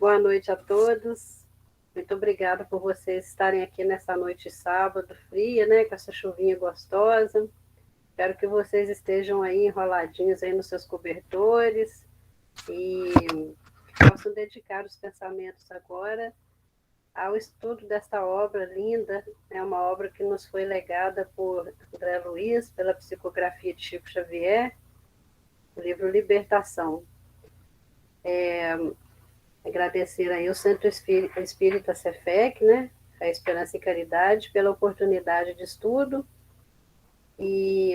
Boa noite a todos. Muito obrigada por vocês estarem aqui nessa noite de sábado fria, né, com essa chuvinha gostosa. Espero que vocês estejam aí enroladinhos aí nos seus cobertores e possam dedicar os pensamentos agora ao estudo desta obra linda. É uma obra que nos foi legada por André Luiz, pela psicografia de Chico Xavier, o livro Libertação. Agradecer aí o Centro Espírita Cefec, né, a Esperança e Caridade, pela oportunidade de estudo, e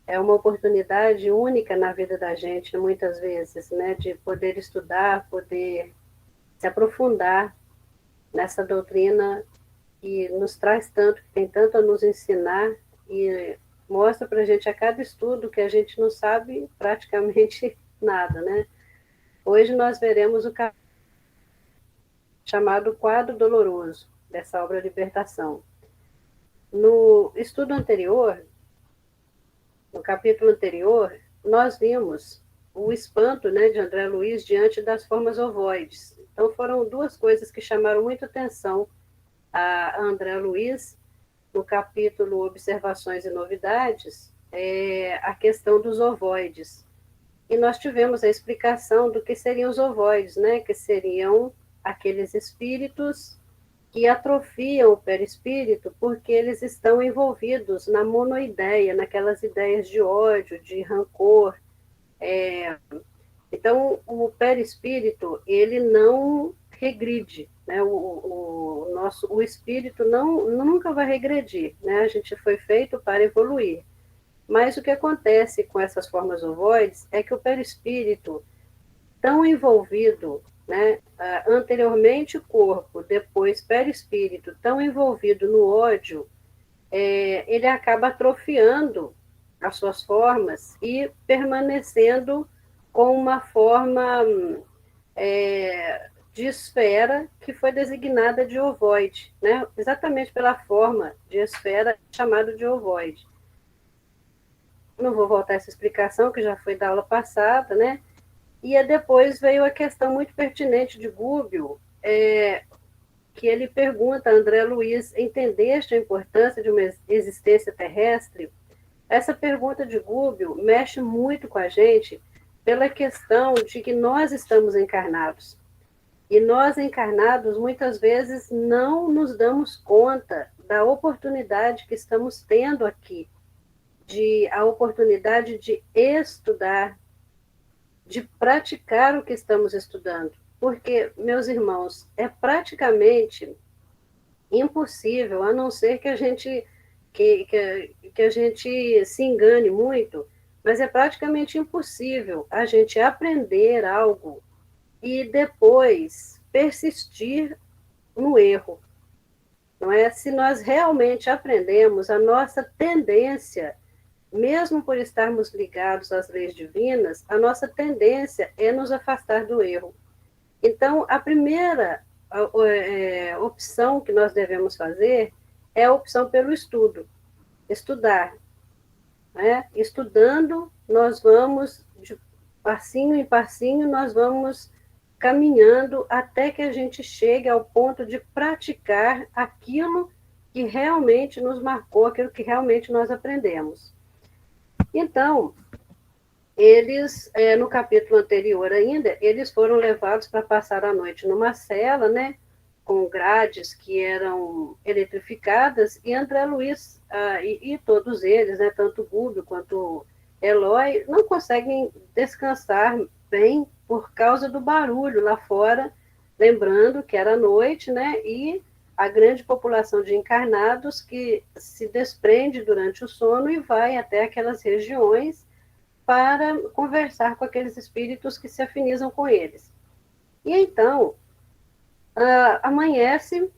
é uma oportunidade única na vida da gente, muitas vezes, né, de poder estudar, poder se aprofundar nessa doutrina que nos traz tanto, que tem tanto a nos ensinar, e mostra para a gente a cada estudo que a gente não sabe praticamente nada, né? Hoje nós veremos o chamado Quadro Doloroso, dessa obra Libertação. No estudo anterior, no capítulo anterior, nós vimos o espanto, né, de André Luiz diante das formas ovoides. Então foram duas coisas que chamaram muita atenção a André Luiz no capítulo Observações e Novidades, a questão dos ovoides. E nós tivemos a explicação do que seriam os ovoides, né, que seriam aqueles espíritos que atrofiam o perispírito porque eles estão envolvidos na monoideia, naquelas ideias de ódio, de rancor. Então, o perispírito, ele não regride, né? O espírito nunca vai regredir, né? A gente foi feito para evoluir. Mas o que acontece com essas formas ovoides é que o perispírito, tão envolvido, né, anteriormente corpo, depois perispírito, tão envolvido no ódio, ele acaba atrofiando as suas formas e permanecendo com uma forma de esfera que foi designada de ovoide, né, exatamente pela forma de esfera chamada de ovoide. Não vou voltar a essa explicação, que já foi da aula passada, né? E depois veio a questão muito pertinente de Gubbio, que ele pergunta a André Luiz: entendeste a importância de uma existência terrestre? Essa pergunta de Gubbio mexe muito com a gente pela questão de que nós estamos encarnados. E nós encarnados, muitas vezes, não nos damos conta da oportunidade que estamos tendo aqui, a oportunidade de estudar, de praticar o que estamos estudando. Porque, meus irmãos, é praticamente impossível, a não ser que a gente se engane muito, mas é praticamente impossível a gente aprender algo e depois persistir no erro. Não é? Se nós realmente aprendemos, a nossa tendência, mesmo por estarmos ligados às leis divinas, a nossa tendência é nos afastar do erro. Então, a primeira opção que nós devemos fazer é a opção pelo estudo, estudar. Né? Estudando, nós vamos, de passinho em passinho, nós vamos caminhando até que a gente chegue ao ponto de praticar aquilo que realmente nos marcou, aquilo que realmente nós aprendemos. Então, eles, no capítulo anterior ainda, eles foram levados para passar a noite numa cela, né, com grades que eram eletrificadas, e André Luiz, e todos eles, né, tanto Gubbio quanto Eloy, não conseguem descansar bem por causa do barulho lá fora, lembrando que era noite, né, e a grande população de encarnados que se desprende durante o sono e vai até aquelas regiões para conversar com aqueles espíritos que se afinizam com eles. E então, amanhece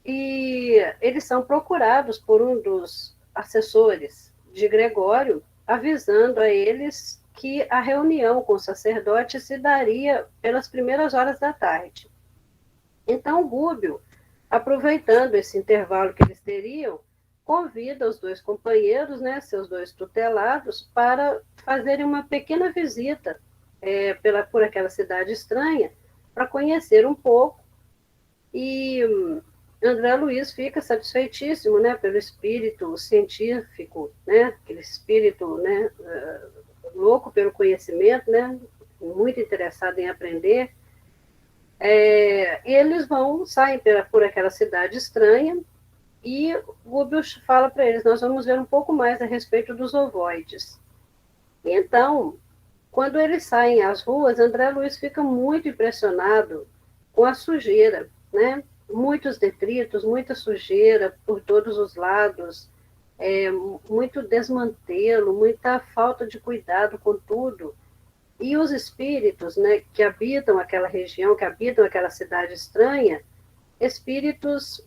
e eles são procurados por um dos assessores de Gregório, avisando a eles que a reunião com o sacerdote se daria pelas primeiras horas da tarde. Então, Gubbio, aproveitando esse intervalo que eles teriam, convida os dois companheiros, né, seus dois tutelados, para fazerem uma pequena visita por aquela cidade estranha, para conhecer um pouco, e André Luiz fica satisfeitíssimo, né, pelo espírito científico, né, aquele espírito, né, louco pelo conhecimento, né, muito interessado em aprender. E eles saem por aquela cidade estranha, e Goebbels fala para eles: nós vamos ver um pouco mais a respeito dos ovoides. E então, quando eles saem às ruas, André Luiz fica muito impressionado com a sujeira, né? Muitos detritos, muita sujeira por todos os lados, muito desmantelo, muita falta de cuidado com tudo. E os espíritos, né, que habitam aquela região, que habitam aquela cidade estranha, espíritos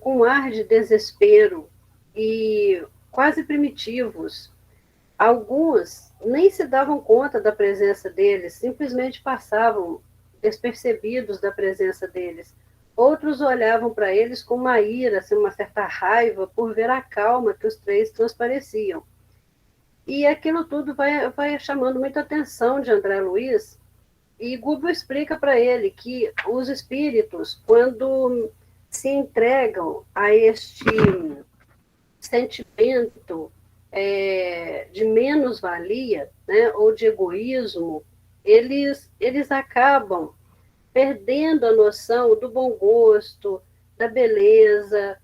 com um ar de desespero e quase primitivos. Alguns nem se davam conta da presença deles, simplesmente passavam despercebidos da presença deles. Outros olhavam para eles com uma ira, assim, uma certa raiva, por ver a calma que os três transpareciam. E aquilo tudo vai chamando muita atenção de André Luiz, e Goebbels explica para ele que os espíritos, quando se entregam a este sentimento de menos-valia, né, ou de egoísmo, eles acabam perdendo a noção do bom gosto, da beleza,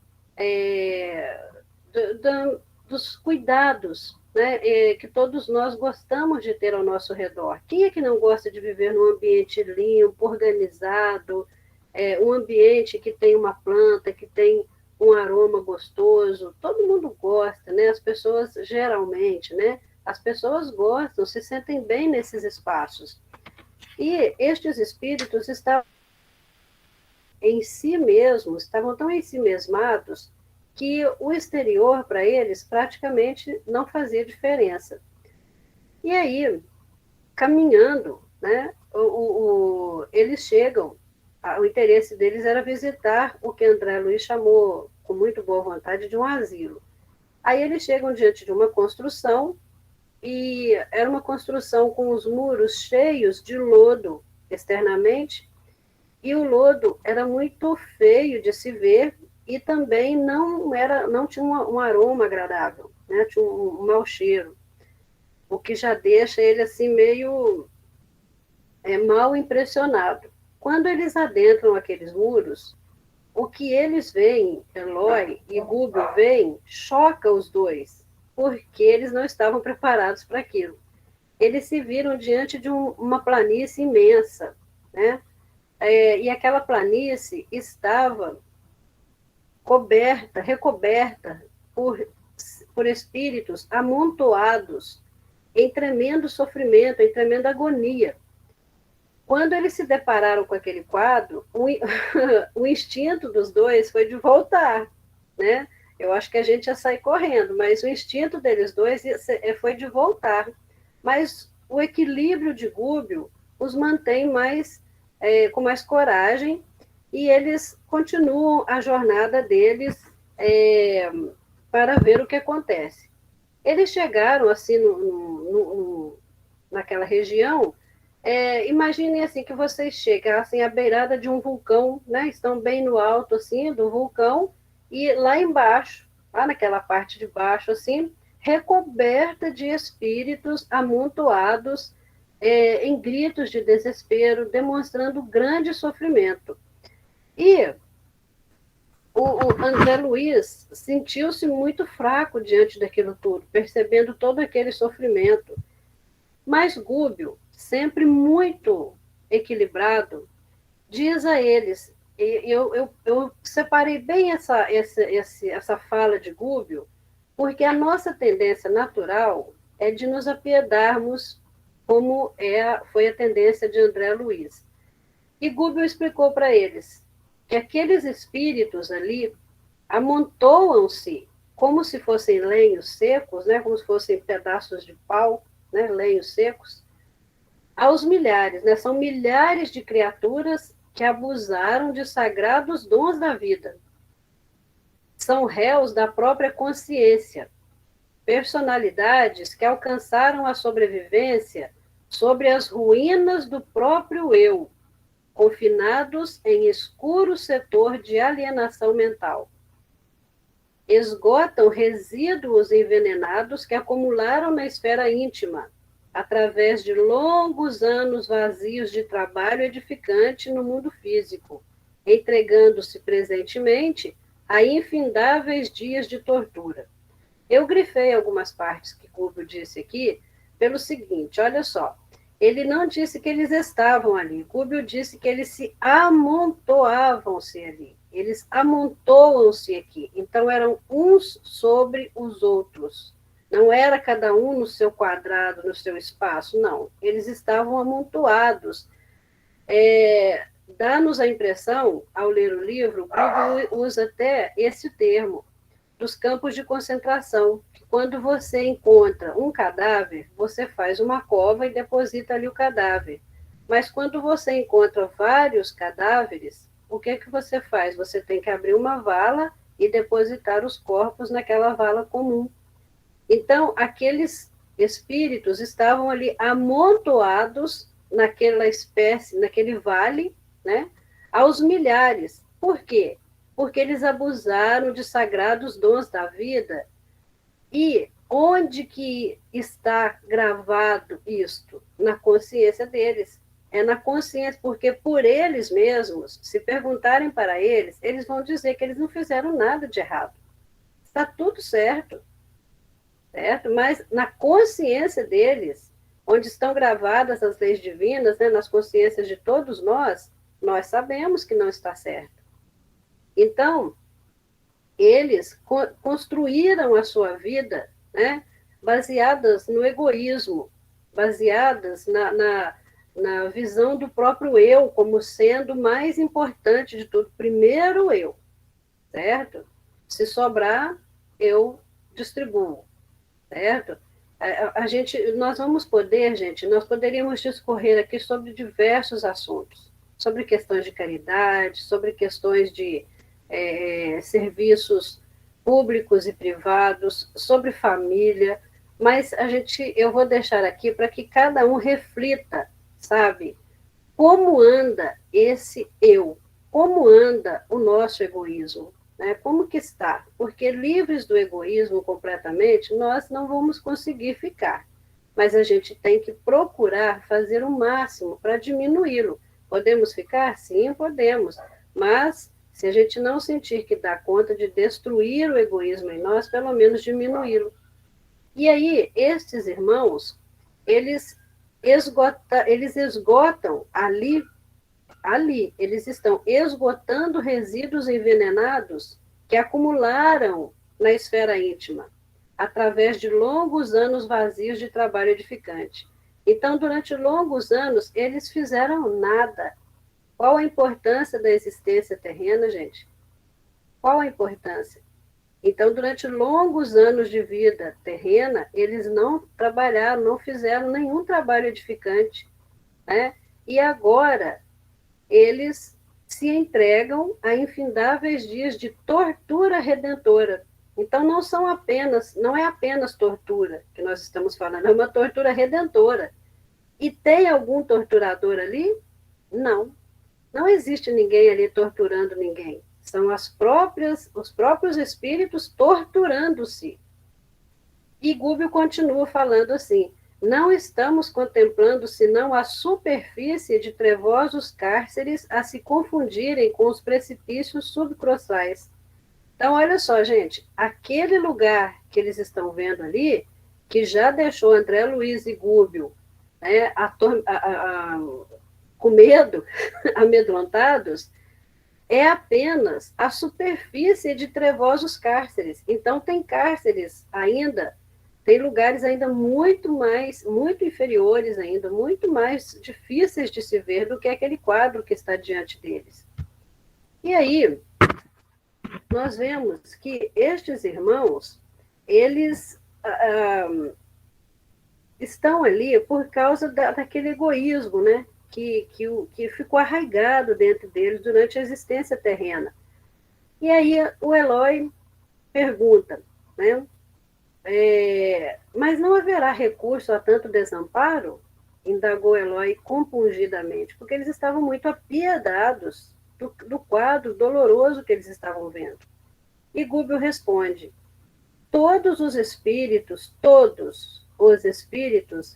dos cuidados, né, que todos nós gostamos de ter ao nosso redor. Quem é que não gosta de viver num ambiente limpo, organizado, um ambiente que tem uma planta, que tem um aroma gostoso? Todo mundo gosta, né? As pessoas, geralmente, né? As pessoas gostam, se sentem bem nesses espaços. E estes espíritos estavam em si mesmos, estavam tão ensimesmados que o exterior para eles praticamente não fazia diferença. E aí, caminhando, né, eles chegam, o interesse deles era visitar o que André Luiz chamou, com muito boa vontade, de um asilo. Aí eles chegam diante de uma construção, e era uma construção com os muros cheios de lodo externamente, e o lodo era muito feio de se ver, e também não tinha um aroma agradável, né? Tinha um mau cheiro, o que já deixa ele assim meio mal impressionado. Quando eles adentram aqueles muros, o que eles veem, Eloy e Google veem, choca os dois, porque eles não estavam preparados para aquilo. Eles se viram diante de uma planície imensa, né? E aquela planície estava recoberta por espíritos amontoados em tremendo sofrimento, em tremenda agonia. Quando eles se depararam com aquele quadro, o instinto dos dois foi de voltar, né? Eu acho que a gente ia sair correndo, mas o instinto deles dois foi de voltar. Mas o equilíbrio de Gúbio os mantém com mais coragem, e eles continuam a jornada deles para ver o que acontece. Eles chegaram assim naquela região. Imaginem assim que vocês chegam assim à beirada de um vulcão, né? Estão bem no alto assim do vulcão, e lá embaixo, lá naquela parte de baixo assim, recoberta de espíritos amontoados em gritos de desespero, demonstrando grande sofrimento. E o André Luiz sentiu-se muito fraco diante daquilo tudo, percebendo todo aquele sofrimento. Mas Gúbio, sempre muito equilibrado, diz a eles, eu separei bem essa fala de Gúbio, porque a nossa tendência natural é de nos apiedarmos, como foi a tendência de André Luiz. E Gúbio explicou para eles que aqueles espíritos ali amontoam-se como se fossem lenhos secos, né, como se fossem pedaços de pau, né, lenhos secos, aos milhares, né? São milhares de criaturas que abusaram de sagrados dons da vida. São réus da própria consciência, personalidades que alcançaram a sobrevivência sobre as ruínas do próprio eu, confinados em escuro setor de alienação mental. Esgotam resíduos envenenados que acumularam na esfera íntima, através de longos anos vazios de trabalho edificante no mundo físico, entregando-se presentemente a infindáveis dias de tortura. Eu grifei algumas partes que Gubbio disse aqui pelo seguinte, olha só, ele não disse que eles estavam ali, Gubbio disse que eles se amontoavam-se ali, eles amontoam-se aqui, então eram uns sobre os outros, não era cada um no seu quadrado, no seu espaço, não, eles estavam amontoados. Dá-nos a impressão, ao ler o livro, Gubbio usa até esse termo, dos campos de concentração. Quando você encontra um cadáver, você faz uma cova e deposita ali o cadáver. Mas quando você encontra vários cadáveres, o que é que você faz? Você tem que abrir uma vala e depositar os corpos naquela vala comum. Então, aqueles espíritos estavam ali amontoados naquela espécie, naquele vale, né, aos milhares. Por quê? Porque eles abusaram de sagrados dons da vida. E onde que está gravado isto? Na consciência deles. É na consciência, porque por eles mesmos, se perguntarem para eles, eles vão dizer que eles não fizeram nada de errado. Está tudo certo, certo? Mas na consciência deles, onde estão gravadas as leis divinas, né, nas consciências de todos nós sabemos que não está certo. Então, eles construíram a sua vida, né, baseadas no egoísmo, baseadas na visão do próprio eu como sendo mais importante de tudo. Primeiro eu, certo? Se sobrar, eu distribuo, certo? Nós vamos poder, gente, nós poderíamos discorrer aqui sobre diversos assuntos, sobre questões de caridade, sobre questões de serviços públicos e privados, sobre família, mas eu vou deixar aqui para que cada um reflita, sabe, como anda esse eu, como anda o nosso egoísmo, né? Como que está? Porque livres do egoísmo completamente, nós não vamos conseguir ficar, mas a gente tem que procurar fazer o máximo para diminuí-lo. Podemos ficar? Sim, podemos, mas se a gente não sentir que dá conta de destruir o egoísmo em nós, pelo menos diminuí-lo. E aí, estes irmãos, eles esgotam ali, eles estão esgotando resíduos envenenados que acumularam na esfera íntima, através de longos anos vazios de trabalho edificante. Então, durante longos anos, eles fizeram nada. Qual a importância da existência terrena, gente? Qual a importância? Então, durante longos anos de vida terrena, eles não trabalharam, não fizeram nenhum trabalho edificante, né? E agora, eles se entregam a infindáveis dias de tortura redentora. Então, não é apenas tortura que nós estamos falando, é uma tortura redentora. E tem algum torturador ali? Não. Não existe ninguém ali torturando ninguém. São os próprios espíritos torturando-se. E Gubbio continua falando assim: não estamos contemplando senão a superfície de trevosos cárceres a se confundirem com os precipícios subcrossais. Então, olha só, gente, aquele lugar que eles estão vendo ali, que já deixou André Luiz e Gubbio, né, com medo, amedrontados, é apenas a superfície de trevosos cárceres. Então, tem cárceres ainda, tem lugares ainda muito inferiores ainda, muito mais difíceis de se ver do que aquele quadro que está diante deles. E aí, nós vemos que estes irmãos, eles estão ali por causa daquele egoísmo, né? Que ficou arraigado dentro deles durante a existência terrena. E aí o Eloy pergunta, né? Mas não haverá recurso a tanto desamparo? indagou Eloy compungidamente, porque eles estavam muito apiedados do quadro doloroso que eles estavam vendo. E Gúbio responde: todos os espíritos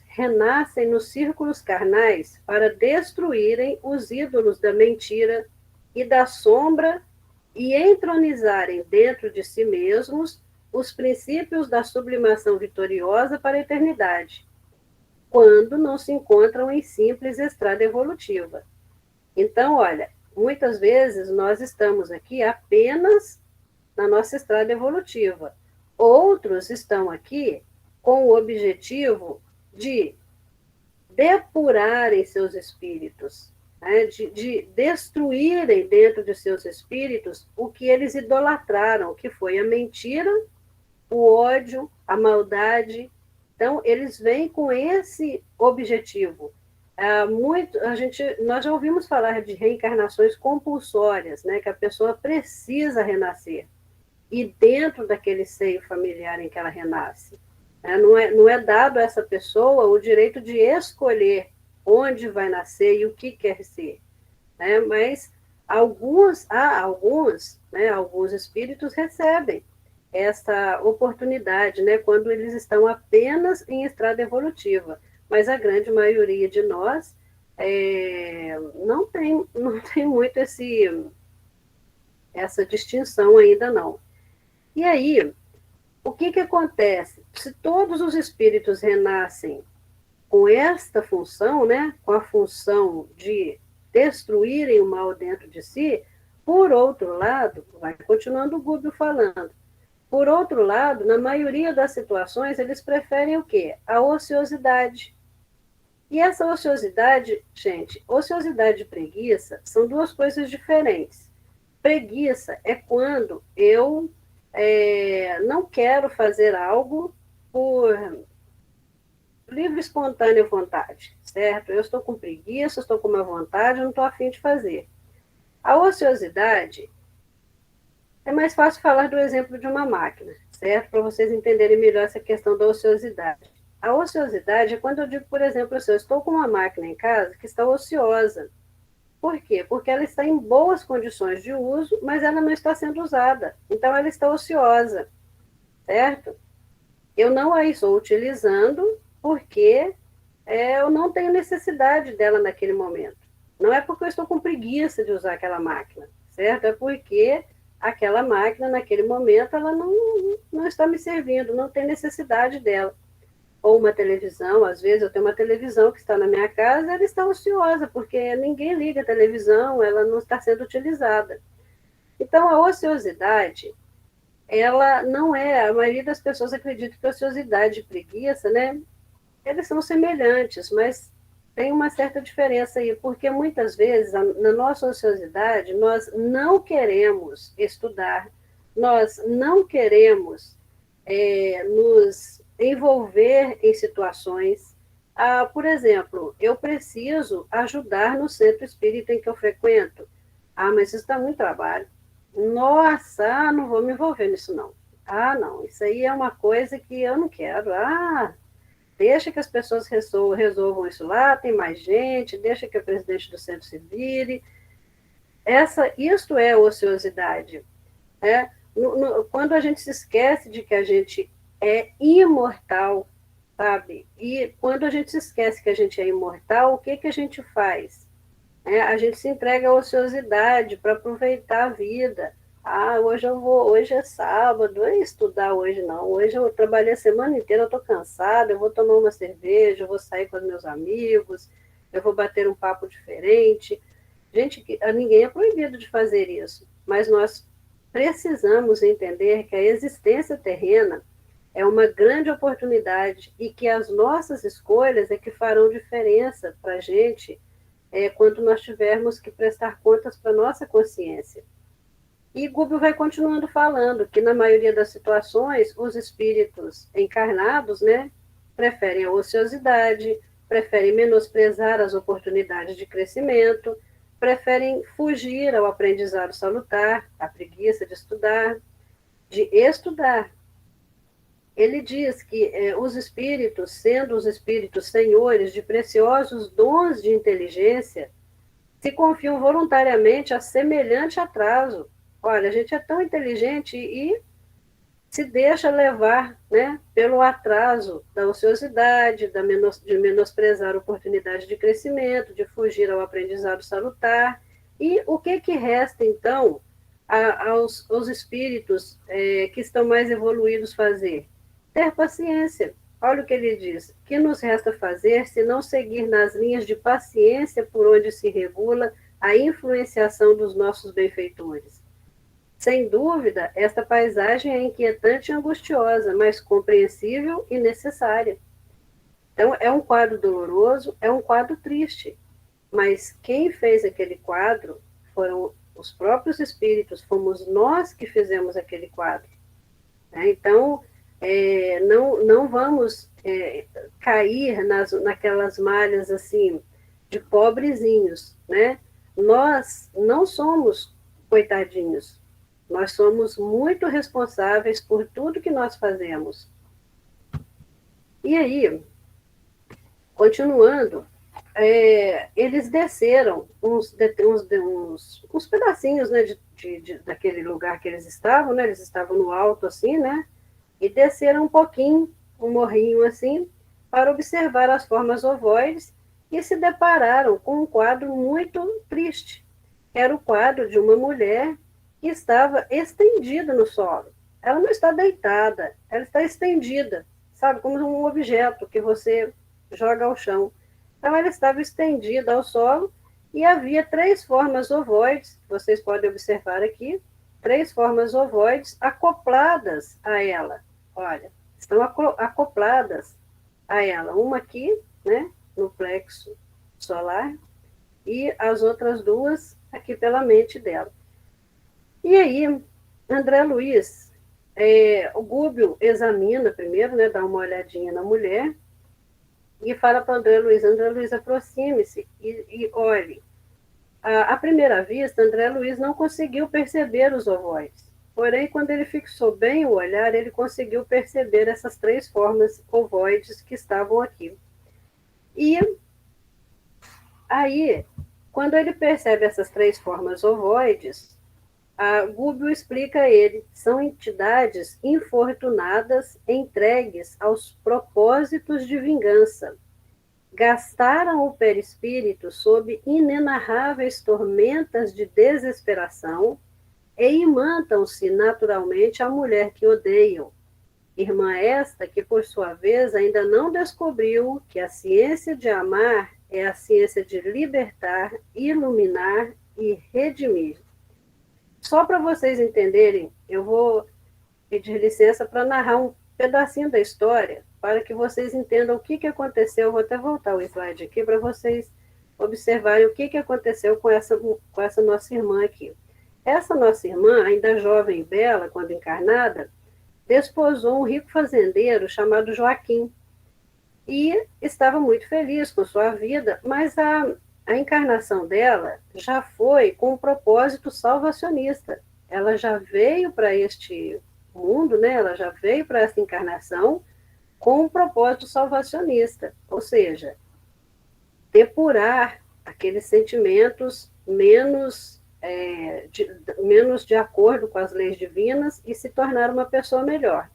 renascem nos círculos carnais para destruírem os ídolos da mentira e da sombra e entronizarem dentro de si mesmos os princípios da sublimação vitoriosa para a eternidade, quando não se encontram em simples estrada evolutiva. Então, olha, muitas vezes nós estamos aqui apenas na nossa estrada evolutiva. Outros estão aqui com o objetivo de depurarem seus espíritos, né? de destruírem dentro de seus espíritos o que eles idolatraram, que foi a mentira, o ódio, a maldade. Então, eles vêm com esse objetivo. Nós já ouvimos falar de reencarnações compulsórias, né, que a pessoa precisa renascer, e dentro daquele seio familiar em que ela renasce. Não é dado a essa pessoa o direito de escolher onde vai nascer e o que quer ser. Né? Mas alguns espíritos recebem essa oportunidade, né, quando eles estão apenas em estrada evolutiva. Mas a grande maioria de nós não tem muito essa distinção ainda não. E aí, o que acontece? Se todos os espíritos renascem com esta função, né, com a função de destruírem o mal dentro de si, por outro lado, vai continuando o Gúbio falando, por outro lado, na maioria das situações, eles preferem o quê? A ociosidade. E essa ociosidade, gente, ociosidade e preguiça são duas coisas diferentes. Preguiça é quando eu não quero fazer algo por livre e espontânea vontade, certo? Eu estou com preguiça, estou com uma vontade, eu não estou afim de fazer. A ociosidade, é mais fácil falar do exemplo de uma máquina, certo? Para vocês entenderem melhor essa questão da ociosidade. A ociosidade é quando eu digo, por exemplo, assim, eu estou com uma máquina em casa que está ociosa. Por quê? Porque ela está em boas condições de uso, mas ela não está sendo usada. Então, ela está ociosa, certo? Eu não a estou utilizando porque eu não tenho necessidade dela naquele momento. Não é porque eu estou com preguiça de usar aquela máquina, certo? É porque aquela máquina, naquele momento, ela não está me servindo, não tem necessidade dela. Ou uma televisão, às vezes eu tenho uma televisão que está na minha casa, ela está ociosa, porque ninguém liga a televisão, ela não está sendo utilizada. Então, a ociosidade, ela não é, a maioria das pessoas acredita que a ociosidade e preguiça, né, eles são semelhantes, mas tem uma certa diferença aí, porque muitas vezes, na nossa ociosidade, nós não queremos estudar, nós não queremos nos envolver em situações. Por exemplo, eu preciso ajudar no centro espírita em que eu frequento. Mas isso dá muito trabalho. Nossa, não vou me envolver nisso não. Não, isso aí é uma coisa que eu não quero. Deixa que as pessoas resolvam isso lá, tem mais gente, deixa que o presidente do centro se vire. Isto é ociosidade. Né? Quando a gente se esquece de que a gente é imortal, sabe? E quando a gente se esquece que a gente é imortal, o que a gente faz? A gente se entrega à ociosidade para aproveitar a vida. Hoje é sábado, eu ia estudar hoje não. Hoje eu trabalhei a semana inteira, eu estou cansada, eu vou tomar uma cerveja, eu vou sair com os meus amigos, eu vou bater um papo diferente. Gente, a ninguém é proibido de fazer isso, mas nós precisamos entender que a existência terrena é uma grande oportunidade e que as nossas escolhas é que farão diferença para a gente quando nós tivermos que prestar contas para a nossa consciência. E Gúbio vai continuando falando que, na maioria das situações, os espíritos encarnados, né, preferem a ociosidade, preferem menosprezar as oportunidades de crescimento, preferem fugir ao aprendizado salutar, à preguiça de estudar, ele diz que os espíritos, sendo os espíritos senhores de preciosos dons de inteligência, se confiam voluntariamente a semelhante atraso. Olha, a gente é tão inteligente e se deixa levar, né, pelo atraso da ociosidade, de menosprezar a oportunidade de crescimento, de fugir ao aprendizado salutar. E o que resta, então, aos espíritos que estão mais evoluídos fazer? Ter paciência. Olha o que ele diz. Que nos resta fazer se não seguir nas linhas de paciência por onde se regula a influenciação dos nossos benfeitores? Sem dúvida, esta paisagem é inquietante e angustiosa, mas compreensível e necessária. Então, é um quadro doloroso, é um quadro triste, mas quem fez aquele quadro foram os próprios espíritos, fomos nós que fizemos aquele quadro. Né? Então, não vamos cair naquelas malhas assim de pobrezinhos, né? Nós não somos coitadinhos, nós somos muito responsáveis por tudo que nós fazemos. E aí, continuando, eles desceram uns pedacinhos, né, daquele lugar que eles estavam, né? Eles estavam no alto assim, né? E desceram um pouquinho, um morrinho assim, para observar as formas ovoides e se depararam com um quadro muito triste. Era o quadro de uma mulher que estava estendida no solo. Ela não está deitada, ela está estendida, sabe, como um objeto que você joga ao chão. Então, ela estava estendida ao solo e havia 3 formas ovoides, vocês podem observar aqui, 3 formas ovoides acopladas a ela. Olha, estão acopladas a ela. Uma aqui, né, no plexo solar, e as outras 2 aqui pela mente dela. E aí, André Luiz, o Gúbio examina primeiro, né, dá uma olhadinha na mulher, e fala para André Luiz, aproxime-se e olhe. À primeira vista, André Luiz não conseguiu perceber os ovoides. Porém, quando ele fixou bem o olhar, ele conseguiu perceber essas 3 formas ovoides que estavam aqui. E aí, quando ele percebe essas 3 formas ovoides, a Gúbio explica a ele, são entidades infortunadas entregues aos propósitos de vingança. Gastaram o perispírito sob inenarráveis tormentas de desesperação e imantam-se naturalmente à mulher que odeiam. Irmã esta que, por sua vez, ainda não descobriu que a ciência de amar é a ciência de libertar, iluminar e redimir. Só para vocês entenderem, eu vou pedir licença para narrar um pedacinho da história, para que vocês entendam o que aconteceu. Eu vou até voltar o slide aqui para vocês observarem o que aconteceu com essa nossa irmã aqui. Essa nossa irmã, ainda jovem e bela, quando encarnada, desposou um rico fazendeiro chamado Joaquim, e estava muito feliz com sua vida, mas a encarnação dela já foi com um propósito salvacionista. Ela já veio para este mundo, né? Ela já veio para essa encarnação com um propósito salvacionista, ou seja, depurar aqueles sentimentos menos de acordo com as leis divinas e se tornar uma pessoa melhor.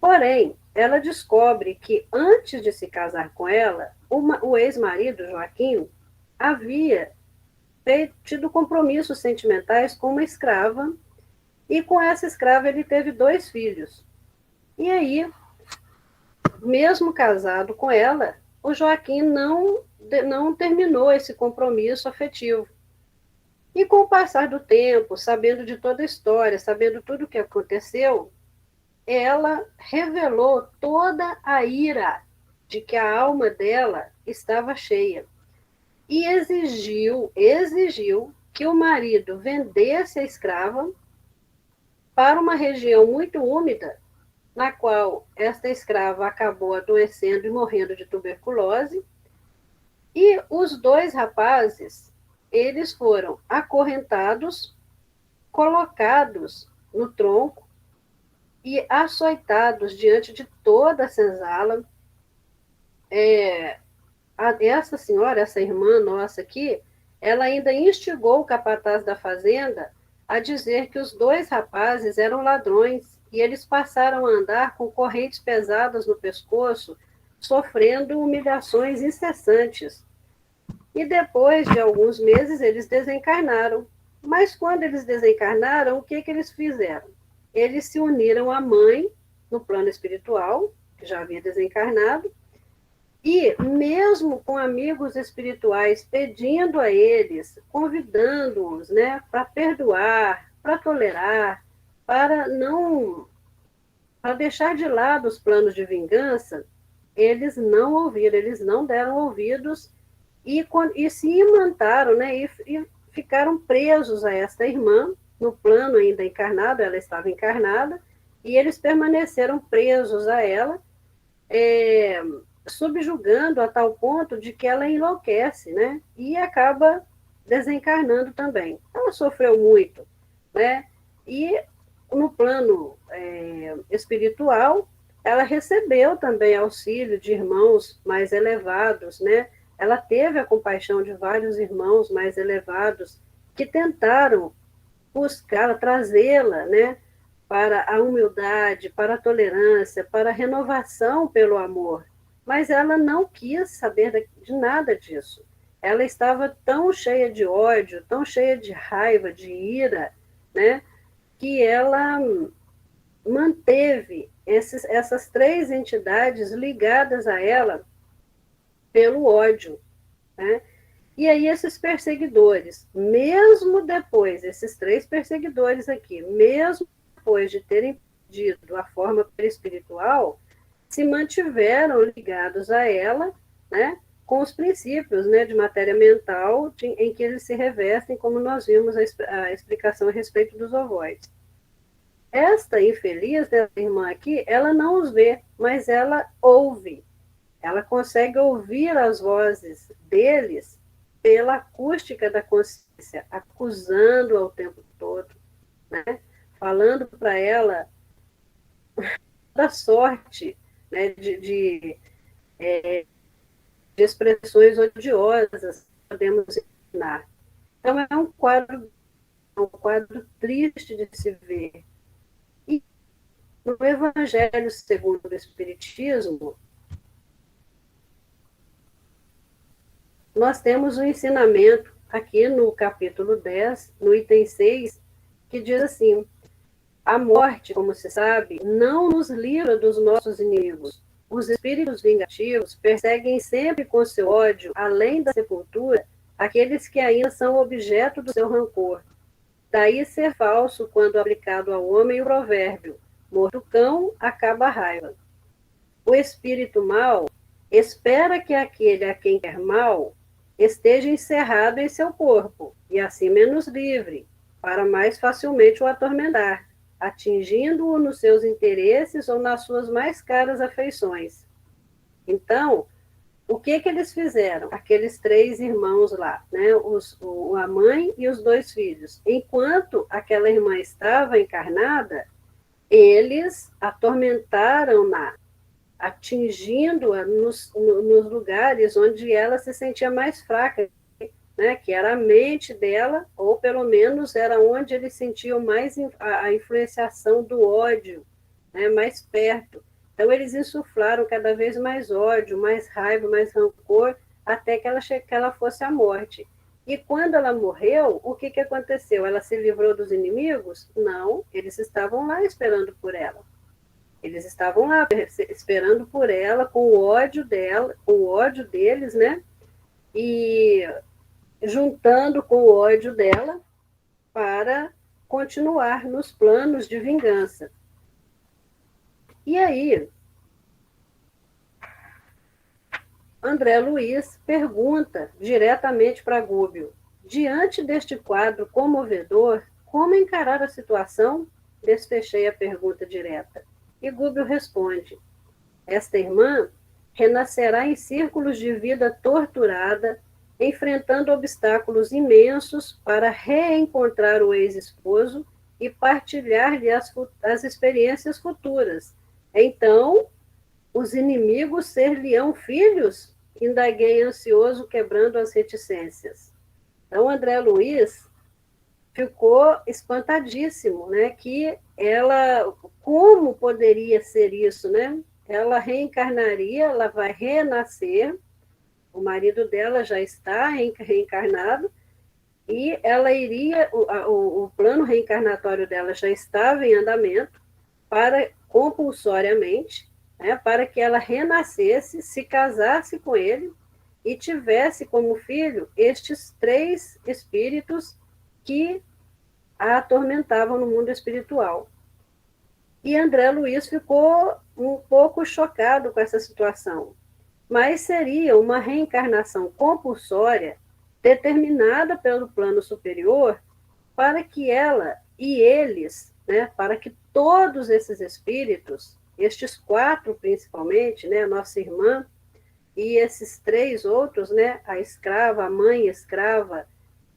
Porém, ela descobre que antes de se casar com ela, o ex-marido, Joaquim, havia tido compromissos sentimentais com uma escrava, e com essa escrava ele teve 2 filhos. E aí, mesmo casado com ela, o Joaquim não terminou esse compromisso afetivo. E com o passar do tempo, sabendo de toda a história, sabendo tudo o que aconteceu, ela revelou toda a ira de que a alma dela estava cheia. E exigiu que o marido vendesse a escrava para uma região muito úmida, na qual esta escrava acabou adoecendo e morrendo de tuberculose, e os 2 rapazes, eles foram acorrentados, colocados no tronco e açoitados diante de toda a senzala. Essa senhora, essa irmã nossa aqui, ela ainda instigou o capataz da fazenda a dizer que os dois rapazes eram ladrões e eles passaram a andar com correntes pesadas no pescoço, sofrendo humilhações incessantes. E depois de alguns meses eles desencarnaram. Mas quando eles desencarnaram, o que, que eles fizeram? Eles se uniram à mãe no plano espiritual, que já havia desencarnado, e mesmo com amigos espirituais pedindo a eles, convidando-os, né, para perdoar, para tolerar, para não, para deixar de lado os planos de vingança, eles não ouviram, eles não deram ouvidos e se imantaram, né, e ficaram presos a esta irmã no plano ainda encarnado, ela estava encarnada, e eles permaneceram presos a ela, subjugando a tal ponto de que ela enlouquece, né? E acaba desencarnando também. Ela sofreu muito, né? E no plano espiritual, ela recebeu também auxílio de irmãos mais elevados, né? Ela teve a compaixão de vários irmãos mais elevados que tentaram buscar, trazê-la, né? Para a humildade, para a tolerância, para a renovação pelo amor. Mas ela não quis saber de nada disso. Ela estava tão cheia de ódio, tão cheia de raiva, de ira, né, que ela manteve essas três entidades ligadas a ela pelo ódio, né? E aí esses perseguidores, mesmo depois, esses três perseguidores aqui, mesmo depois de terem pedido a forma espiritual, se mantiveram ligados a ela, né, com os princípios, né, de matéria mental em que eles se revestem, como nós vimos a explicação a respeito dos ovoides. Esta infeliz dessa irmã aqui, ela não os vê, mas ela ouve. Ela consegue ouvir as vozes deles pela acústica da consciência, acusando-a o tempo todo, né? Falando para ela da sorte, né? de expressões odiosas que podemos ensinar. Então, é um quadro triste de se ver. E no Evangelho segundo o Espiritismo, nós temos um ensinamento aqui no capítulo 10, no item 6, que diz assim: a morte, como se sabe, não nos livra dos nossos inimigos. Os espíritos vingativos perseguem sempre com seu ódio, além da sepultura, aqueles que ainda são objeto do seu rancor. Daí ser falso, quando aplicado ao homem, o provérbio: morto cão, acaba a raiva. O espírito mau espera que aquele a quem quer mal esteja encerrado em seu corpo, e assim menos livre, para mais facilmente o atormentar, atingindo-o nos seus interesses ou nas suas mais caras afeições. Então, o que eles fizeram? Aqueles três irmãos lá, né? A mãe e os dois filhos. Enquanto aquela irmã estava encarnada, eles atormentaram-na, atingindo-a nos lugares onde ela se sentia mais fraca, né? Que era a mente dela, ou pelo menos era onde eles sentiam mais a influenciação do ódio, né? Mais perto. Então, eles insuflaram cada vez mais ódio, mais raiva, mais rancor, até que ela fosse à morte. E quando ela morreu, o que aconteceu? Ela se livrou dos inimigos? Não, eles estavam lá esperando por ela. Eles estavam lá esperando por ela, com o ódio dela, com o ódio deles, né? E juntando com o ódio dela para continuar nos planos de vingança. E aí, André Luiz pergunta diretamente para Gúbio: diante deste quadro comovedor, como encarar a situação? Desfechei a pergunta direta. E Gúbio responde: esta irmã renascerá em círculos de vida torturada, enfrentando obstáculos imensos para reencontrar o ex-esposo e partilhar-lhe as experiências futuras. Então, os inimigos ser-lhe-ão filhos? Indaguei ansioso, quebrando as reticências. Então, André Luiz ficou espantadíssimo, né? Que ela, como poderia ser isso, né? Ela reencarnaria, ela vai renascer, o marido dela já está reencarnado, e ela iria, o plano reencarnatório dela já estava em andamento, para compulsoriamente, né, para que ela renascesse, se casasse com ele e tivesse como filho estes três espíritos que a atormentavam no mundo espiritual. E André Luiz ficou um pouco chocado com essa situação, mas seria uma reencarnação compulsória determinada pelo plano superior para que ela e eles, né, para que todos esses espíritos, estes quatro principalmente, né, nossa irmã e esses três outros, né, a escrava, a mãe escrava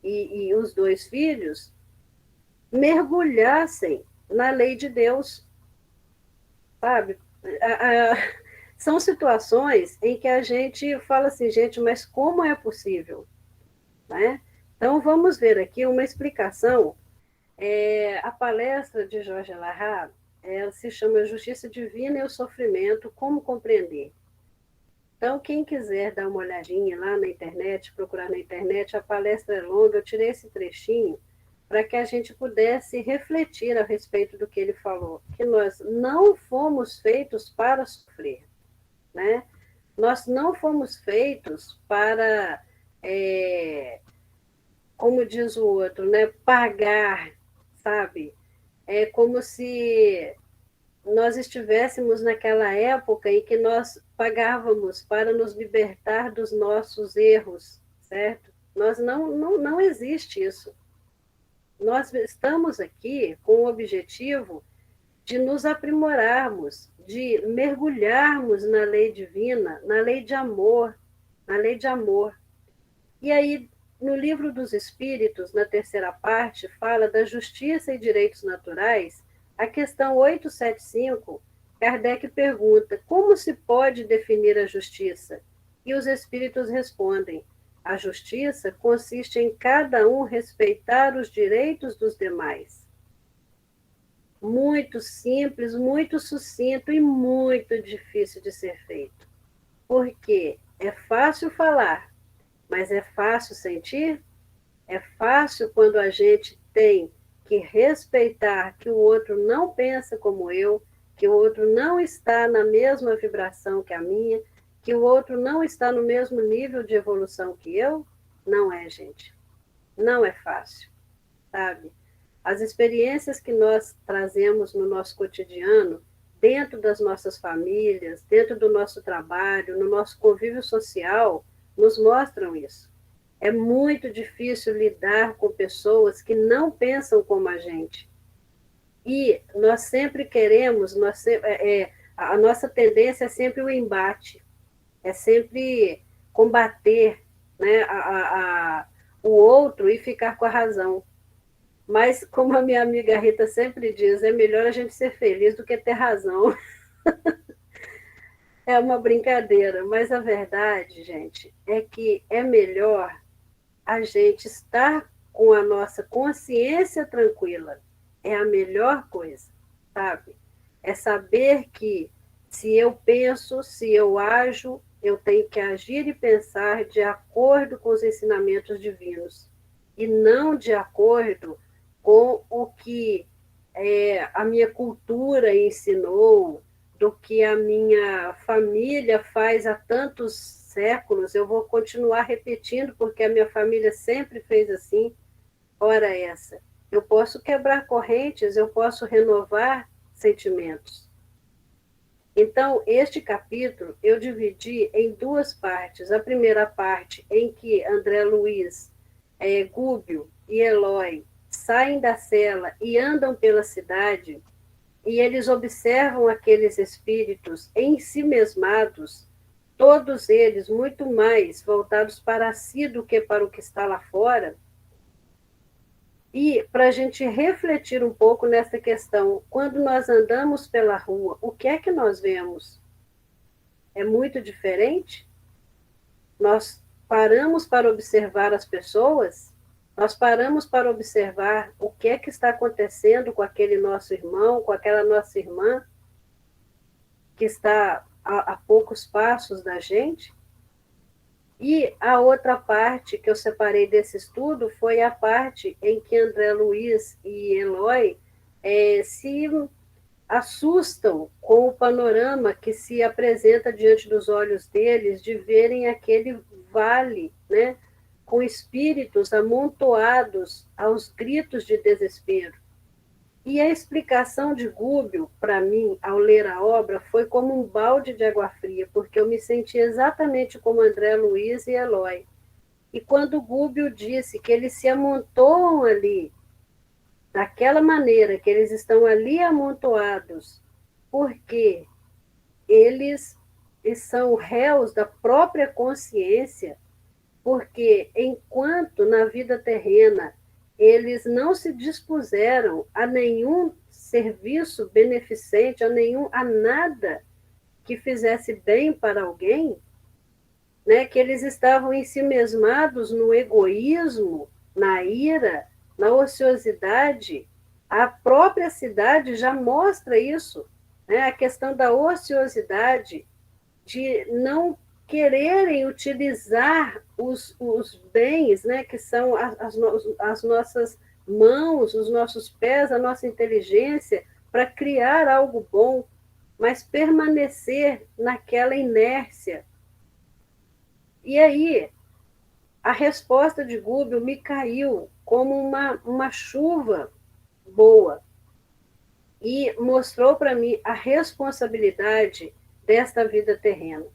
e os dois filhos, mergulhassem na lei de Deus, sabe? São situações em que a gente fala assim, gente, mas como é possível? Né? Então, vamos ver aqui uma explicação. A palestra de Jorge Larrat, ela se chama Justiça Divina e o Sofrimento, Como Compreender. Então, quem quiser dar uma olhadinha lá na internet, procurar na internet, a palestra é longa, eu tirei esse trechinho para que a gente pudesse refletir a respeito do que ele falou, que nós não fomos feitos para sofrer, né? Nós não fomos feitos para, como diz o outro, né, pagar, sabe? É como se nós estivéssemos naquela época em que nós pagávamos para nos libertar dos nossos erros, certo? Nós não existe isso. Nós estamos aqui com o objetivo de nos aprimorarmos, de mergulharmos na lei divina, na lei de amor, na lei de amor. E aí, no Livro dos Espíritos, na terceira parte, fala da justiça e direitos naturais. A questão 875, Kardec pergunta: como se pode definir a justiça? E os espíritos respondem: a justiça consiste em cada um respeitar os direitos dos demais. Muito simples, muito sucinto e muito difícil de ser feito. Porque é fácil falar, mas é fácil sentir? É fácil quando a gente tem que respeitar que o outro não pensa como eu, que o outro não está na mesma vibração que a minha, que o outro não está no mesmo nível de evolução que eu? Não é, gente. Não é fácil, sabe? As experiências que nós trazemos no nosso cotidiano, dentro das nossas famílias, dentro do nosso trabalho, no nosso convívio social, nos mostram isso. É muito difícil lidar com pessoas que não pensam como a gente. E nós sempre queremos, a nossa tendência é sempre o embate, é sempre combater, né, o outro e ficar com a razão. Mas, como a minha amiga Rita sempre diz, é melhor a gente ser feliz do que ter razão. É uma brincadeira, mas a verdade, gente, é que é melhor a gente estar com a nossa consciência tranquila. É a melhor coisa, sabe? É saber que se eu penso, se eu ajo, eu tenho que agir e pensar de acordo com os ensinamentos divinos e não de acordo com o que a minha cultura ensinou, do que a minha família faz há tantos séculos, eu vou continuar repetindo porque a minha família sempre fez assim. Ora essa, eu posso quebrar correntes, eu posso renovar sentimentos. Então, este capítulo eu dividi em duas partes. A primeira parte em que André Luiz, Gúbio e Eloy saem da cela e andam pela cidade, e eles observam aqueles espíritos em si mesmados, todos eles muito mais voltados para si do que para o que está lá fora. E para a gente refletir um pouco nessa questão, quando nós andamos pela rua, o que é que nós vemos? É muito diferente? Nós paramos para observar as pessoas? Nós paramos para observar o que é que está acontecendo com aquele nosso irmão, com aquela nossa irmã, que está a poucos passos da gente? E a outra parte que eu separei desse estudo foi a parte em que André Luiz e Eloy se assustam com o panorama que se apresenta diante dos olhos deles de verem aquele vale, né, com espíritos amontoados aos gritos de desespero. E a explicação de Gúbio, para mim, ao ler a obra, foi como um balde de água fria, porque eu me senti exatamente como André Luiz e Eloy. E quando Gúbio disse que eles se amontoam ali, daquela maneira que eles estão ali amontoados, porque eles são réus da própria consciência, porque enquanto na vida terrena eles não se dispuseram a nenhum serviço beneficente, a nada que fizesse bem para alguém, né, que eles estavam ensimesmados no egoísmo, na ira, na ociosidade. A própria cidade já mostra isso, né, a questão da ociosidade, de não quererem utilizar os bens, né, que são as nossas mãos, os nossos pés, a nossa inteligência, para criar algo bom, mas permanecer naquela inércia. E aí, a resposta de Gúbio me caiu como uma chuva boa e mostrou para mim a responsabilidade desta vida terrena,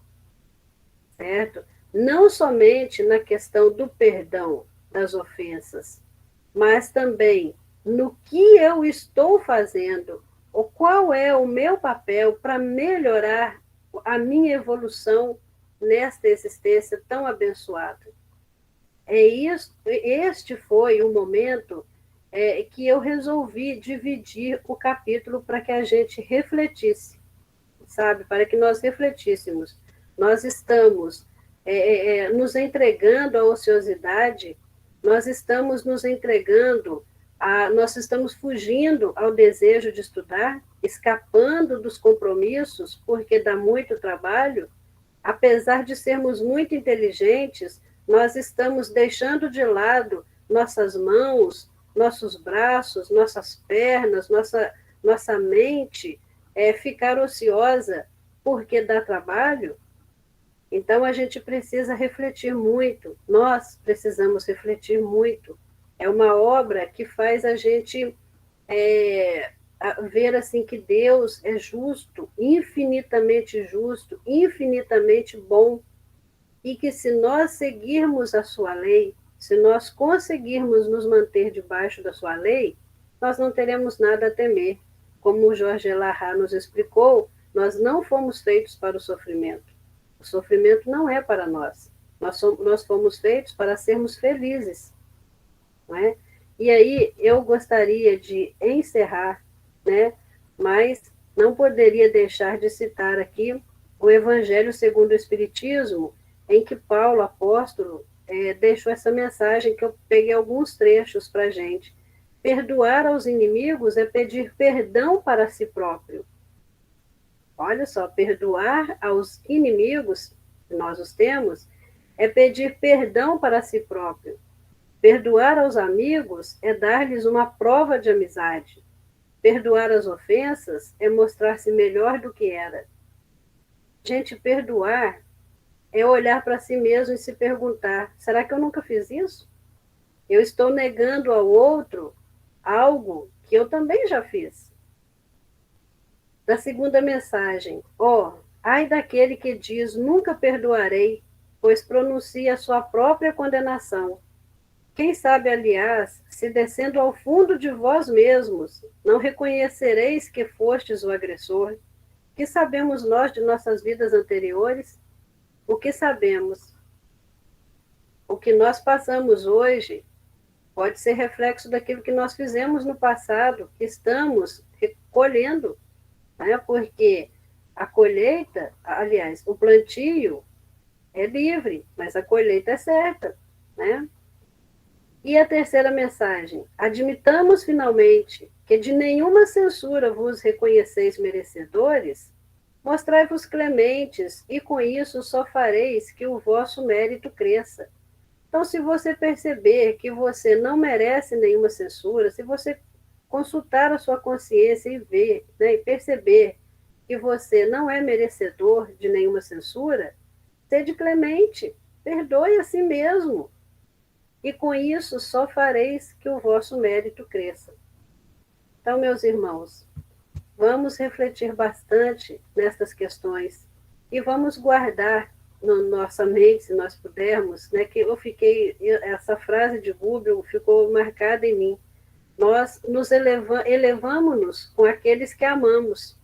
certo? Não somente na questão do perdão das ofensas, mas também no que eu estou fazendo, ou qual é o meu papel para melhorar a minha evolução nesta existência tão abençoada. Este foi o momento que eu resolvi dividir o capítulo para que a gente refletisse, sabe? Para que nós refletíssemos. Nós estamos nos entregando à ociosidade, nós estamos nos entregando, nós estamos fugindo ao desejo de estudar, escapando dos compromissos, porque dá muito trabalho. Apesar de sermos muito inteligentes, nós estamos deixando de lado nossas mãos, nossos braços, nossas pernas, nossa mente, ficar ociosa porque dá trabalho. Então, a gente precisa refletir muito, nós precisamos refletir muito. É uma obra que faz a gente ver assim que Deus é justo, infinitamente bom, e que se nós seguirmos a sua lei, se nós conseguirmos nos manter debaixo da sua lei, nós não teremos nada a temer. Como o Jorge Elahá nos explicou, nós não fomos feitos para o sofrimento. O sofrimento não é para nós. Nós fomos feitos para sermos felizes. Não é? E aí eu gostaria de encerrar, né? Mas não poderia deixar de citar aqui o Evangelho segundo o Espiritismo, em que Paulo, apóstolo, deixou essa mensagem que eu peguei alguns trechos para a gente. Perdoar aos inimigos é pedir perdão para si próprio. Olha só, perdoar aos inimigos, nós os temos, é pedir perdão para si próprio. Perdoar aos amigos é dar-lhes uma prova de amizade. Perdoar as ofensas é mostrar-se melhor do que era. Gente, perdoar é olhar para si mesmo e se perguntar: será que eu nunca fiz isso? Eu estou negando ao outro algo que eu também já fiz. Da segunda mensagem: ai daquele que diz nunca perdoarei, pois pronuncia a sua própria condenação. Quem sabe, aliás, se descendo ao fundo de vós mesmos, não reconhecereis que fostes o agressor? Que sabemos nós de nossas vidas anteriores? O que sabemos? O que nós passamos hoje Pode ser reflexo daquilo que nós fizemos no passado, que estamos recolhendo, né? Porque a colheita, aliás, o plantio é livre, mas a colheita é certa, né? E a terceira mensagem: admitamos finalmente que de nenhuma censura vos reconheceis merecedores, mostrai-vos clementes, e com isso só fareis que o vosso mérito cresça. Então, se você perceber que você não merece nenhuma censura, se você consultar a sua consciência e ver, né, e perceber que você não é merecedor de nenhuma censura, sede clemente, perdoe a si mesmo, e com isso só fareis que o vosso mérito cresça. Então, meus irmãos, vamos refletir bastante nestas questões e vamos guardar na nossa mente, se nós pudermos, né, que essa frase de Google ficou marcada em mim. Nós nos elevamos-nos com aqueles que amamos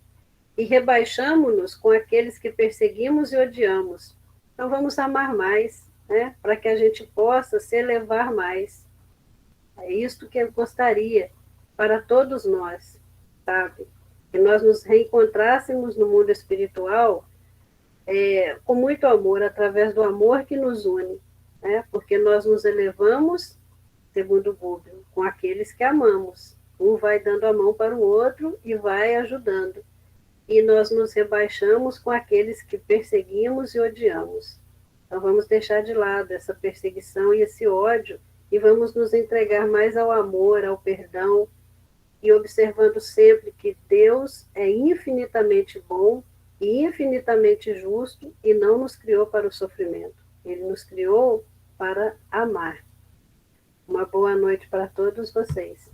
e rebaixamos-nos com aqueles que perseguimos e odiamos. Então vamos amar mais, né, para que a gente possa se elevar mais. É isto que eu gostaria para todos nós, sabe? Que nós nos reencontrássemos no mundo espiritual com muito amor, através do amor que nos une, né? Porque nós nos elevamos, segundo Buber, com aqueles que amamos. Um vai dando a mão para o outro e vai ajudando. E nós nos rebaixamos com aqueles que perseguimos e odiamos. Então vamos deixar de lado essa perseguição e esse ódio e vamos nos entregar mais ao amor, ao perdão, e observando sempre que Deus é infinitamente bom e infinitamente justo e não nos criou para o sofrimento. Ele nos criou para amar. Uma boa noite para todos vocês.